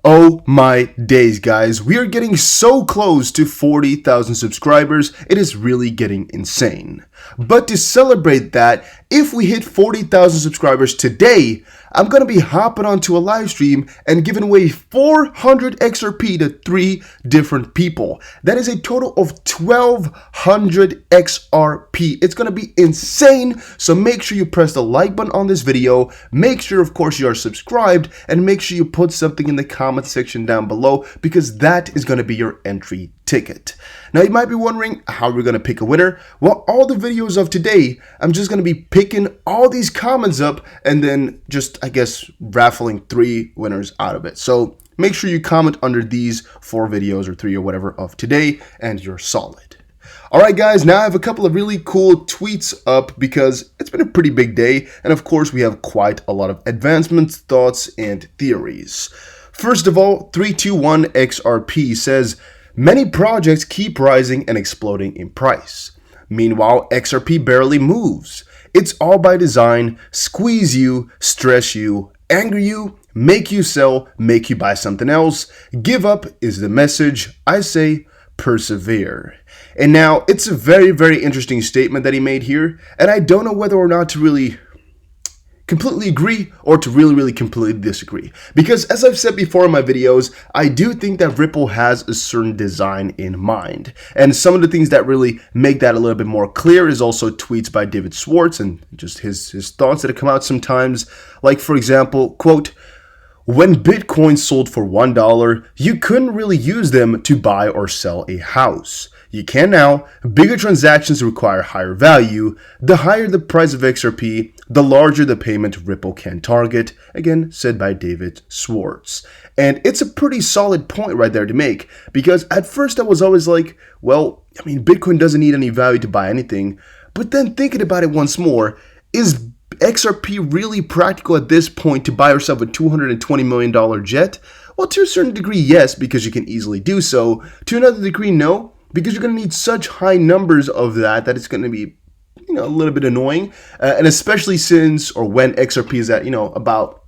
Oh my days, guys. We are getting so close to 40,000 subscribers. It is really getting insane. But to celebrate that, if we hit 40,000 subscribers today, I'm going to be hopping onto a live stream and giving away 400 XRP to 3 different people. That is a total of 1,200 XRP. It's going to be insane. So make sure you press the like button on this video. Make sure, of course, you are subscribed, and make sure you put something in the comment section down below, because that is going to be your entry ticket. Now, you might be wondering how we're going to pick a winner. Well, all the videos of today, I'm just going to be picking all these comments up and then just, I guess, raffling 3 winners out of it. So make sure you comment under these 4 videos or 3 or whatever of today, and you're solid. All right, guys, now I have a couple of really cool tweets up because it's been a pretty big day. And of course, we have quite a lot of advancements, thoughts, and theories. First of all, 321XRP says, many projects keep rising and exploding in price. Meanwhile, XRP barely moves. It's all by design, squeeze you, stress you, anger you, make you sell, make you buy something else. Give up is the message. I say persevere. And now, it's a very, very interesting statement that he made here, and I don't know whether or not to really completely agree or to really completely disagree, because as I've said before in my videos, I do think that Ripple has a certain design in mind, and some of the things that really make that a little bit more clear is also tweets by David Schwartz and just his thoughts that have come out sometimes, like, for example, quote, when Bitcoin sold for $1, you couldn't really use them to buy or sell a house. You can now. Bigger transactions require higher value. The higher the price of XRP, the larger the payment Ripple can target. Again, said by David Schwartz. And it's a pretty solid point right there to make, because at first I was always like, well, I mean, Bitcoin doesn't need any value to buy anything. But then thinking about it once more, is XRP really practical at this point to buy yourself a $220 million jet? Well, to a certain degree, yes, because you can easily do so. To another degree, no, because you're going to need such high numbers of that it's going to be, a little bit annoying. And especially since, or when XRP is at, about,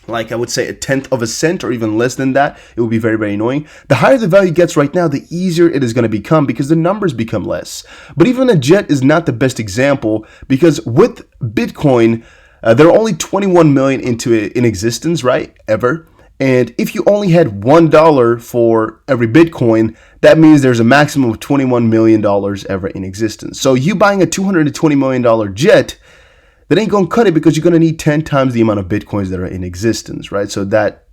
like, I would say 1/10 of a cent or even less than that, it will be very, very annoying. The higher the value gets right now, the easier it is going to become because the numbers become less. But even a jet is not the best example, because with Bitcoin, there are only 21 million in existence, right? Ever. And if you only had $1 for every Bitcoin, that means there's a maximum of $21 million ever in existence. So you buying a $220 million jet, that ain't going to cut it, because you're going to need 10 times the amount of Bitcoins that are in existence, right? So that,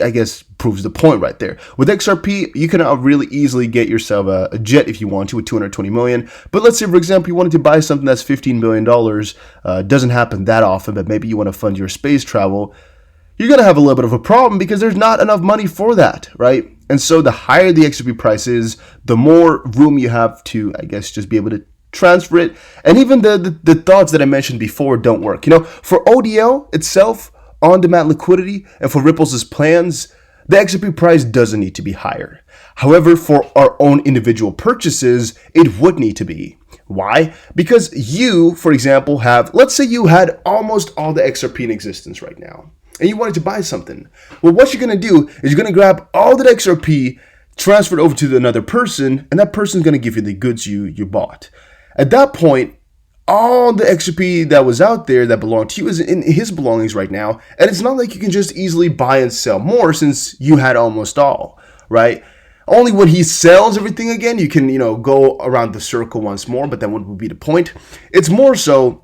I guess proves the point right there. With XRP, you can really easily get yourself a jet if you want to with 220 million. But let's say, for example, you wanted to buy something that's $15 billion. Doesn't happen that often, but maybe you want to fund your space travel. You're going to have a little bit of a problem because there's not enough money for that, right? And so the higher the XRP price is, the more room you have to, I guess, just be able to transfer it. And even the thoughts that I mentioned before don't work. For ODL itself, on-demand liquidity, and for Ripple's plans, the XRP price doesn't need to be higher. However, for our own individual purchases, it would need to be. Why? Because you, for example, let's say you had almost all the XRP in existence right now, and you wanted to buy something. Well, what you're going to do is you're going to grab all that XRP, transfer it over to another person, and that person's going to give you the goods you bought. At that point, all the XRP that was out there that belonged to you is in his belongings right now, and it's not like you can just easily buy and sell more since you had almost all, right? Only when he sells everything again, you can, go around the circle once more, but that wouldn't be the point. It's more so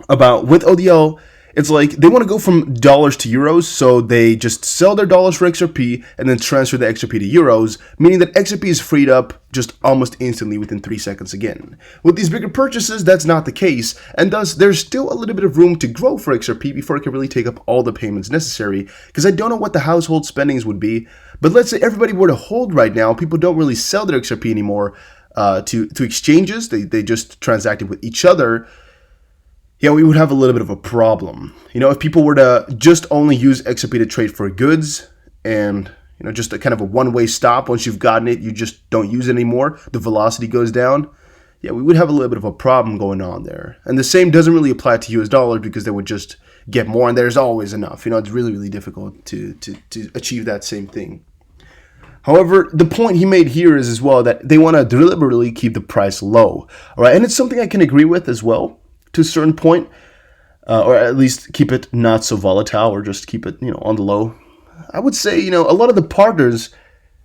about, with ODL, it's like they want to go from dollars to euros, so they just sell their dollars for XRP and then transfer the XRP to euros, meaning that XRP is freed up just almost instantly within 3 seconds again. With these bigger purchases, that's not the case, and thus there's still a little bit of room to grow for XRP before it can really take up all the payments necessary, because I don't know what the household spendings would be, but let's say everybody were to hold right now, people don't really sell their XRP anymore to exchanges, they just transact it with each other. Yeah, we would have a little bit of a problem. If people were to just only use XRP to trade for goods and, just a kind of a one-way stop, once you've gotten it, you just don't use it anymore, the velocity goes down. Yeah, we would have a little bit of a problem going on there. And the same doesn't really apply to US dollars because they would just get more, and there's always enough. It's really, really difficult to achieve that same thing. However, the point he made here is as well that they want to deliberately keep the price low. All right, and it's something I can agree with as well to a certain point, or at least keep it not so volatile, or just keep it on the low. I would say a lot of the partners,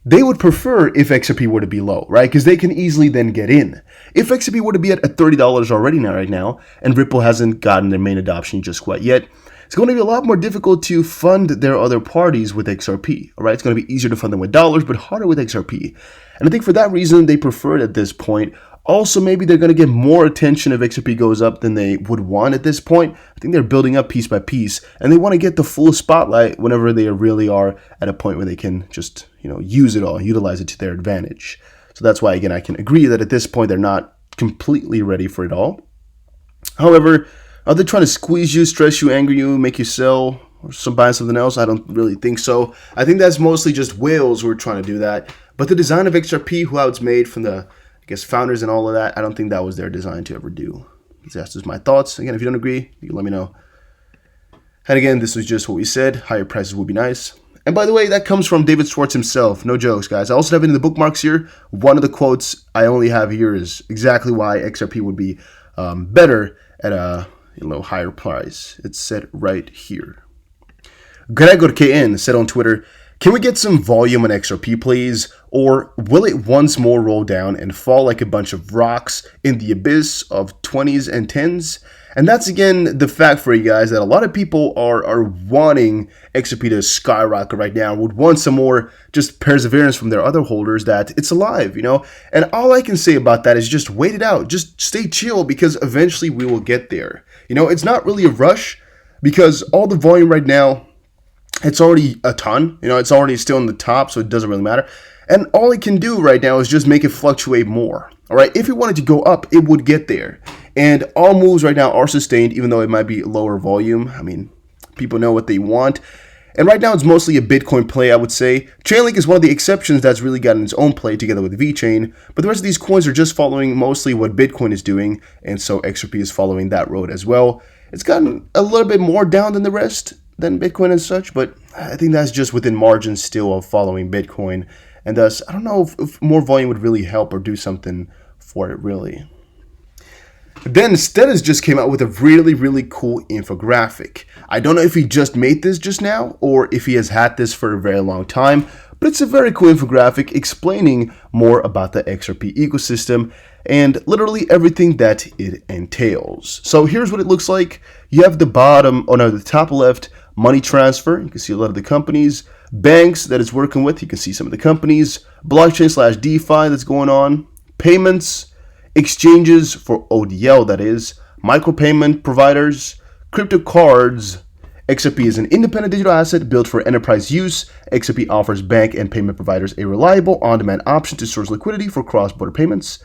they would prefer if XRP were to be low, right? Because they can easily then get in. If XRP were to be at $30 already right now, and Ripple hasn't gotten their main adoption just quite yet, it's going to be a lot more difficult to fund their other parties with XRP, all right? It's going to be easier to fund them with dollars, but harder with XRP. And I think for that reason, they prefer it at this point. Also, maybe they're going to get more attention if XRP goes up than they would want at this point. I think they're building up piece by piece, and they want to get the full spotlight whenever they really are at a point where they can just, use it all, utilize it to their advantage. So that's why, again, I can agree that at this point, they're not completely ready for it all. However, are they trying to squeeze you, stress you, anger you, make you sell, or buy something else? I don't really think so. I think that's mostly just whales who are trying to do that. But the design of XRP, how it's made from the founders and all of that, I don't think that was their design to ever do. That's just my thoughts. Again, if you don't agree, you can let me know. And again, this was just what we said. Higher prices would be nice. And by the way, that comes from David Schwartz himself. No jokes, guys. I also have it in the bookmarks here. One of the quotes I only have here is exactly why XRP would be better at a higher price. It's said right here. Gregor KN said on Twitter, "Can we get some volume on XRP, please? Or will it once more roll down and fall like a bunch of rocks in the abyss of 20s and 10s? And that's, again, the fact for you guys that a lot of people are wanting XRP to skyrocket right now, would want some more just perseverance from their other holders that it's alive, And all I can say about that is just wait it out. Just stay chill, because eventually we will get there. It's not really a rush, because all the volume right now, it's already a ton. It's already still in the top, so it doesn't really matter. And all it can do right now is just make it fluctuate more. All right, if it wanted to go up, it would get there. And all moves right now are sustained, even though it might be lower volume. I mean, people know what they want. And right now, it's mostly a Bitcoin play, I would say. Chainlink is one of the exceptions that's really gotten its own play together with VeChain. But the rest of these coins are just following mostly what Bitcoin is doing. And so XRP is following that road as well. It's gotten a little bit more down than the rest, than Bitcoin and such. But I think that's just within margins still of following Bitcoin. And thus, I don't know if more volume would really help or do something for it, really. Then Stetis just came out with a really, really cool infographic. I don't know if he just made this just now or if he has had this for a very long time, but it's a very cool infographic explaining more about the XRP ecosystem and literally everything that it entails. So here's what it looks like. You have the the top left, money transfer. You can see a lot of the companies, banks that it's working with. You can see some of the companies, blockchain/DeFi that's going on, payments, exchanges for ODL, that is, micropayment providers, crypto cards. XRP is an independent digital asset built for enterprise use. XRP offers bank and payment providers a reliable, on-demand option to source liquidity for cross-border payments.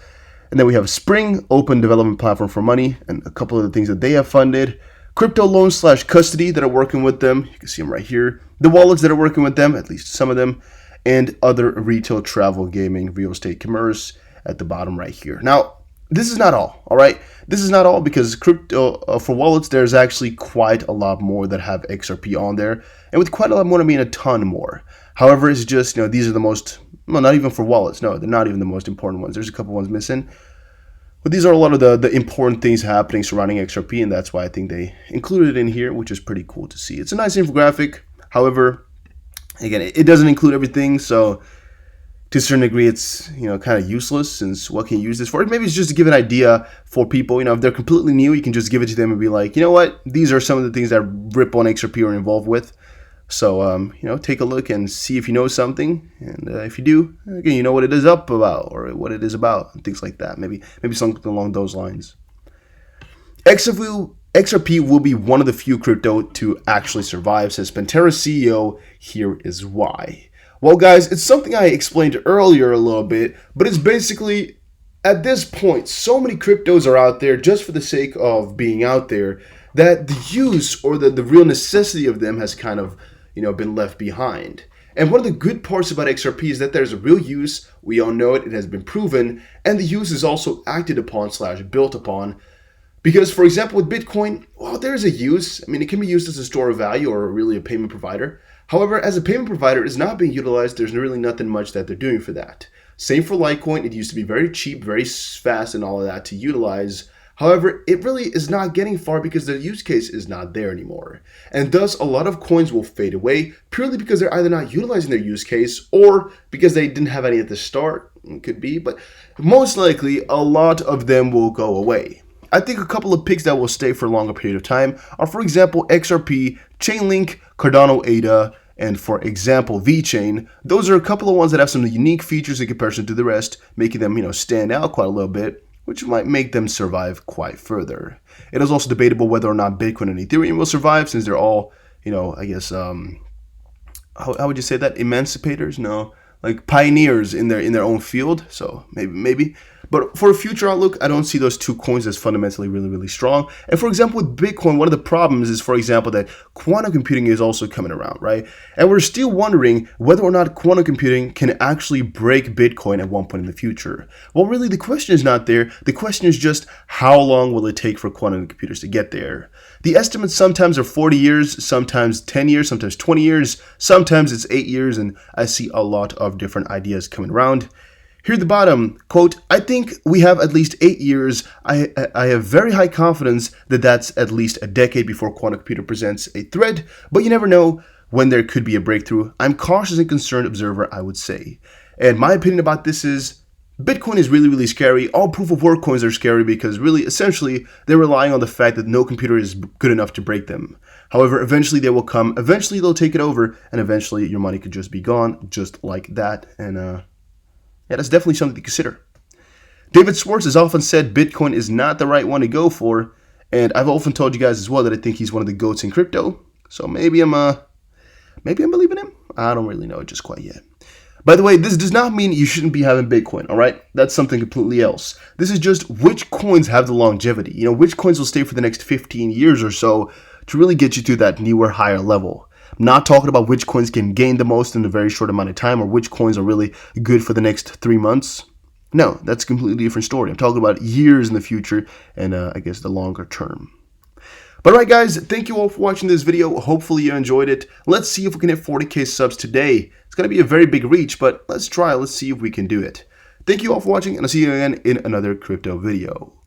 And then we have Spring, open development platform for money, and a couple of the things that they have funded. Crypto loans/custody that are working with them. You can see them right here. The wallets that are working with them, at least some of them, and other retail, travel, gaming, real estate, commerce at the bottom right here. Now, this is not all right? This is not all, because crypto for wallets, there's actually quite a lot more that have XRP on there. And with quite a lot more, I mean a ton more. However, it's just, these are the most, well, not even for wallets. No, they're not even the most important ones. There's a couple ones missing. But these are a lot of the important things happening surrounding XRP, and that's why I think they included it in here, which is pretty cool to see. It's a nice infographic. However, again, it doesn't include everything, so to a certain degree, it's kind of useless, since what can you use this for? Maybe it's just to give an idea for people. If they're completely new, you can just give it to them and be like, you know what? These are some of the things that Ripple and XRP are involved with. So, take a look and see if you know something. And if you do, again, you know what it is up about or what it is about and things like that. Maybe something along those lines. XRP will be one of the few crypto to actually survive, says Pantera CEO. Here is why. Well, guys, it's something I explained earlier a little bit, but it's basically, at this point, so many cryptos are out there just for the sake of being out there that the use or the real necessity of them has kind of, been left behind. And one of the good parts about XRP is that there's a real use. We all know it. It has been proven. And the use is also acted upon / built upon. Because, for example, with Bitcoin, well, there's a use. I mean, it can be used as a store of value or really a payment provider. However, as a payment provider, it's not being utilized. There's really nothing much that they're doing for that. Same for Litecoin. It used to be very cheap, very fast, and all of that to utilize. However, it really is not getting far because the use case is not there anymore. And thus, a lot of coins will fade away purely because they're either not utilizing their use case or because they didn't have any at the start. It could be, but most likely, a lot of them will go away. I think a couple of picks that will stay for a longer period of time are, for example, XRP, Chainlink, Cardano ADA, and for example, VeChain. Those are a couple of ones that have some unique features in comparison to the rest, making them, stand out quite a little bit, which might make them survive quite further. It is also debatable whether or not Bitcoin and Ethereum will survive, since they're all, I guess, how would you say that? Emancipators? No, like pioneers in their own field. So maybe. But for a future outlook, I don't see those two coins as fundamentally really strong. And for example, with Bitcoin, one of the problems is, for example, that quantum computing is also coming around, right? And we're still wondering whether or not quantum computing can actually break Bitcoin at one point in the future. Well, really, the question is not there. The question is just how long will it take for quantum computers to get there? The estimates sometimes are 40 years, sometimes 10 years, sometimes 20 years, sometimes it's 8 years, and I see a lot of different ideas coming around. Here at the bottom, quote, I think we have at least 8 years. I have very high confidence that that's at least a decade before quantum computer presents a threat, but you never know when there could be a breakthrough. I'm cautious and concerned observer, I would say. And my opinion about this is Bitcoin is really scary. All proof of work coins are scary because really, essentially, they're relying on the fact that no computer is good enough to break them. However, eventually they will come, eventually they'll take it over, and eventually your money could just be gone, just like that. And yeah, that's definitely something to consider. David Schwartz has often said Bitcoin is not the right one to go for, and I've often told you guys as well that I think he's one of the GOATs in crypto. So maybe I'm believing him. I don't really know it just quite yet. By the way, this does not mean you shouldn't be having Bitcoin, all right? That's something completely else. This is just which coins have the longevity. Which coins will stay for the next 15 years or so to really get you to that newer, higher level. I'm not talking about which coins can gain the most in a very short amount of time or which coins are really good for the next 3 months. No, that's a completely different story. I'm talking about years in the future and I guess the longer term. But alright guys, thank you all for watching this video. Hopefully you enjoyed it. Let's see if we can hit 40k subs today. It's going to be a very big reach, but let's try. Let's see if we can do it. Thank you all for watching, and I'll see you again in another crypto video.